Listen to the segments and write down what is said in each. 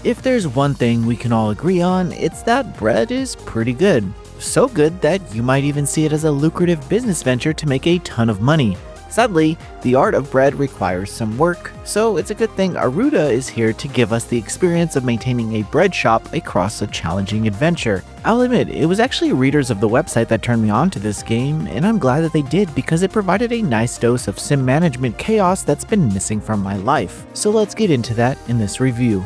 If there's one thing we can all agree on, it's that bread is pretty good. So good that you might even see it as a lucrative business venture to make a ton of money. Sadly, the art of bread requires some work, so it's a good thing Aeruta is here to give us the experience of maintaining a bread shop across a challenging adventure. I'll admit, it was actually readers of the website that turned me on to this game, and I'm glad that they did because it provided a nice dose of sim management chaos that's been missing from my life. So let's get into that in this review.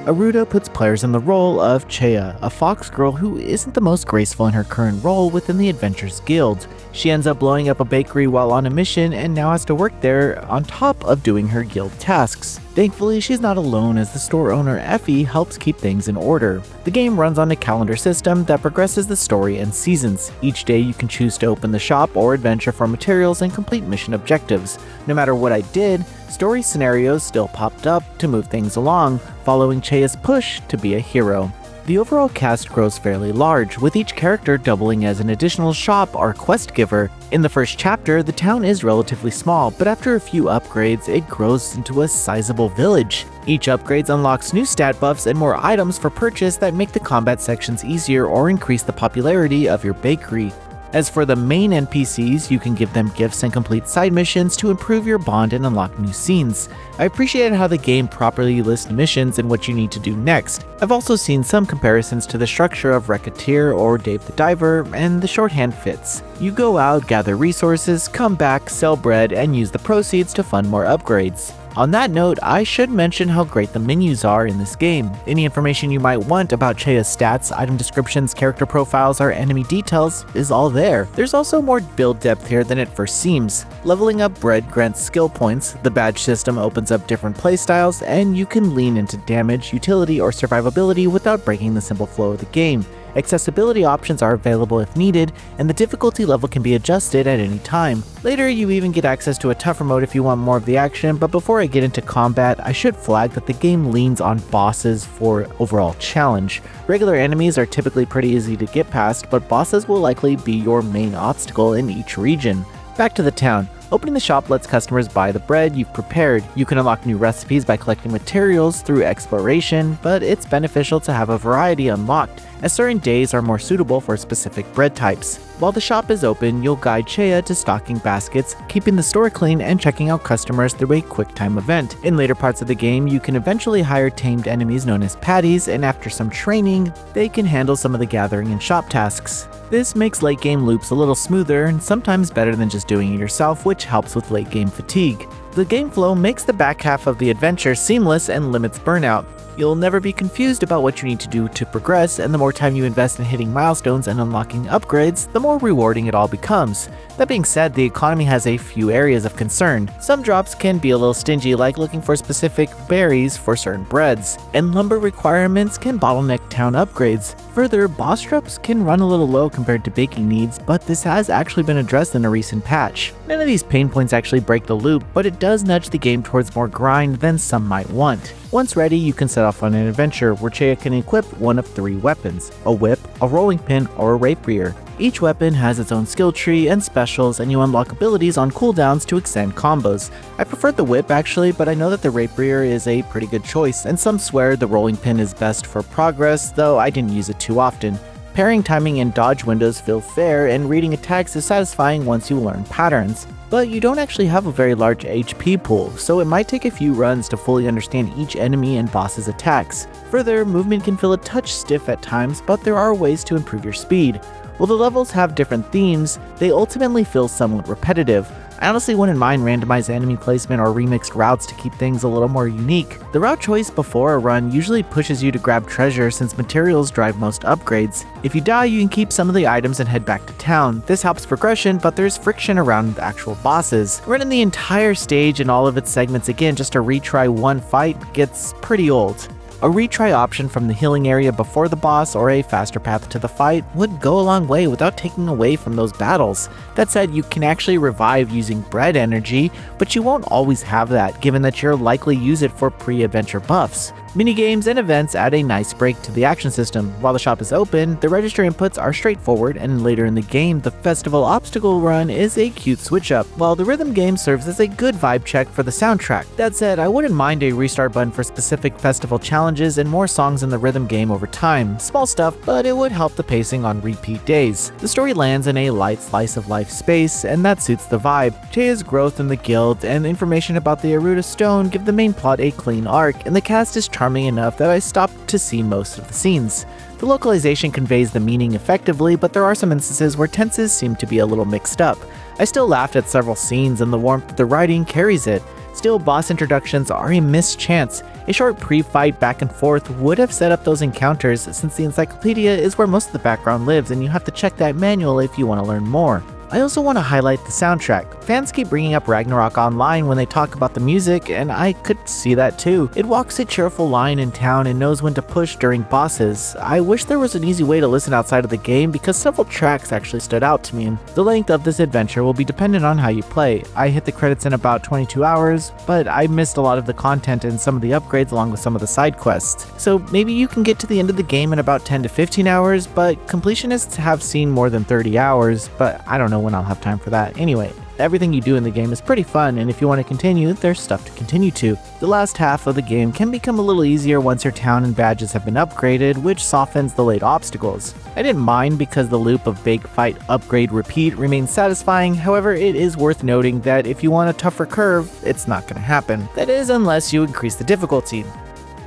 Aeruta puts players in the role of Chea, a fox girl who isn't the most graceful in her current role within the Adventurers Guild. She ends up blowing up a bakery while on a mission and now has to work there on top of doing her guild tasks. Thankfully, she's not alone as the store owner Effie helps keep things in order. The game runs on a calendar system that progresses the story in seasons. Each day you can choose to open the shop or adventure for materials and complete mission objectives. No matter what I did, story scenarios still popped up to move things along, following Chea's push to be a hero. The overall cast grows fairly large, with each character doubling as an additional shop or quest giver. In the first chapter, the town is relatively small, but after a few upgrades, it grows into a sizable village. Each upgrade unlocks new stat buffs and more items for purchase that make the combat sections easier or increase the popularity of your bakery. As for the main NPCs, you can give them gifts and complete side missions to improve your bond and unlock new scenes. I appreciated how the game properly lists missions and what you need to do next. I've also seen some comparisons to the structure of Recettear or Dave the Diver, and the shorthand fits. You go out, gather resources, come back, sell bread, and use the proceeds to fund more upgrades. On that note, I should mention how great the menus are in this game. Any information you might want about Chea's stats, item descriptions, character profiles, or enemy details is all there. There's also more build depth here than it first seems. Leveling up bread grants skill points, the badge system opens up different playstyles, and you can lean into damage, utility, or survivability without breaking the simple flow of the game. Accessibility options are available if needed, and the difficulty level can be adjusted at any time. Later, you even get access to a tougher mode if you want more of the action, but before I get into combat, I should flag that the game leans on bosses for overall challenge. Regular enemies are typically pretty easy to get past, but bosses will likely be your main obstacle in each region. Back to the town. Opening the shop lets customers buy the bread you've prepared. You can unlock new recipes by collecting materials through exploration, but it's beneficial to have a variety unlocked, as certain days are more suitable for specific bread types. While the shop is open, you'll guide Chea to stocking baskets, keeping the store clean, and checking out customers through a quick time event. In later parts of the game, you can eventually hire tamed enemies known as patties, and after some training, they can handle some of the gathering and shop tasks. This makes late game loops a little smoother and sometimes better than just doing it yourself, which helps with late game fatigue. The game flow makes the back half of the adventure seamless and limits burnout. You'll never be confused about what you need to do to progress, and the more time you invest in hitting milestones and unlocking upgrades, the more rewarding it all becomes. That being said, the economy has a few areas of concern. Some drops can be a little stingy, like looking for specific berries for certain breads, and lumber requirements can bottleneck town upgrades. Further, boss drops can run a little low compared to baking needs, but this has actually been addressed in a recent patch. None of these pain points actually break the loop, but it does nudge the game towards more grind than some might want. Once ready, you can set off on an adventure where Chea can equip one of 3 weapons: a whip, a rolling pin, or a rapier. Each weapon has its own skill tree and specials, and you unlock abilities on cooldowns to extend combos. I prefer the whip actually, but I know that the rapier is a pretty good choice, and some swear the rolling pin is best for progress, though I didn't use it too often. Pairing timing and dodge windows feel fair, and reading attacks is satisfying once you learn patterns. But you don't actually have a very large HP pool, so it might take a few runs to fully understand each enemy and boss's attacks. Further, movement can feel a touch stiff at times, but there are ways to improve your speed. While the levels have different themes, they ultimately feel somewhat repetitive. I honestly wouldn't mind randomized enemy placement or remixed routes to keep things a little more unique. The route choice before a run usually pushes you to grab treasure since materials drive most upgrades. If you die, you can keep some of the items and head back to town. This helps progression, but there's friction around the actual bosses. Running the entire stage and all of its segments again just to retry one fight gets pretty old. A retry option from the healing area before the boss or a faster path to the fight would go a long way without taking away from those battles. That said, you can actually revive using bread energy, but you won't always have that given that you'll likely use it for pre-adventure buffs. Minigames and events add a nice break to the action system. While the shop is open, the register inputs are straightforward, and later in the game, the festival obstacle run is a cute switch up, while the rhythm game serves as a good vibe check for the soundtrack. That said, I wouldn't mind a restart button for specific festival challenges and more songs in the rhythm game over time. Small stuff, but it would help the pacing on repeat days. The story lands in a light slice of life space, and that suits the vibe. Chea's growth in the guild and information about the Aeruta stone give the main plot a clean arc, and the cast is charming enough that I stopped to see most of the scenes. The localization conveys the meaning effectively, but there are some instances where tenses seem to be a little mixed up. I still laughed at several scenes, and the warmth of the writing carries it. Still, boss introductions are a missed chance. A short pre-fight back and forth would have set up those encounters, since the encyclopedia is where most of the background lives and you have to check that manual if you want to learn more. I also want to highlight the soundtrack. Fans keep bringing up Ragnarok Online when they talk about the music, and I could see that too. It walks a cheerful line in town and knows when to push during bosses. I wish there was an easy way to listen outside of the game because several tracks actually stood out to me. The length of this adventure will be dependent on how you play. I hit the credits in about 22 hours, but I missed a lot of the content and some of the upgrades along with some of the side quests. So maybe you can get to the end of the game in about 10 to 15 hours, but completionists have seen more than 30 hours, but I don't know when I'll have time for that. Anyway, everything you do in the game is pretty fun, and if you want to continue, there's stuff to continue to. The last half of the game can become a little easier once your town and badges have been upgraded, which softens the late obstacles. I didn't mind because the loop of bake, fight, upgrade, repeat remains satisfying. However, it is worth noting that if you want a tougher curve, it's not going to happen. That is, unless you increase the difficulty.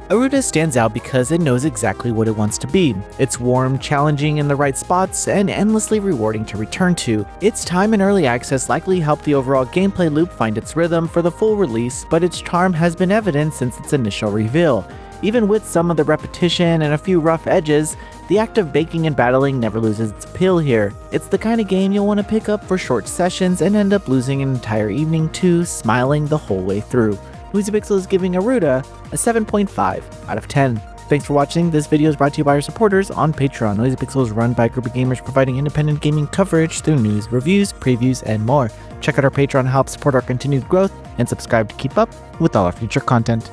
Aeruta stands out because it knows exactly what it wants to be. It's warm, challenging in the right spots, and endlessly rewarding to return to. Its time in early access likely helped the overall gameplay loop find its rhythm for the full release, but its charm has been evident since its initial reveal. Even with some of the repetition and a few rough edges, the act of baking and battling never loses its appeal here. It's the kind of game you'll want to pick up for short sessions and end up losing an entire evening to, smiling the whole way through. NoiseyPixel is giving Aeruta a 7.5 out of 10. Thanks for watching. This video is brought to you by our supporters on Patreon. NoiseyPixel is run by a group of gamers providing independent gaming coverage through news, reviews, previews, and more. Check out our Patreon to help support our continued growth, and subscribe to keep up with all our future content.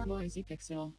NoiseyPixel.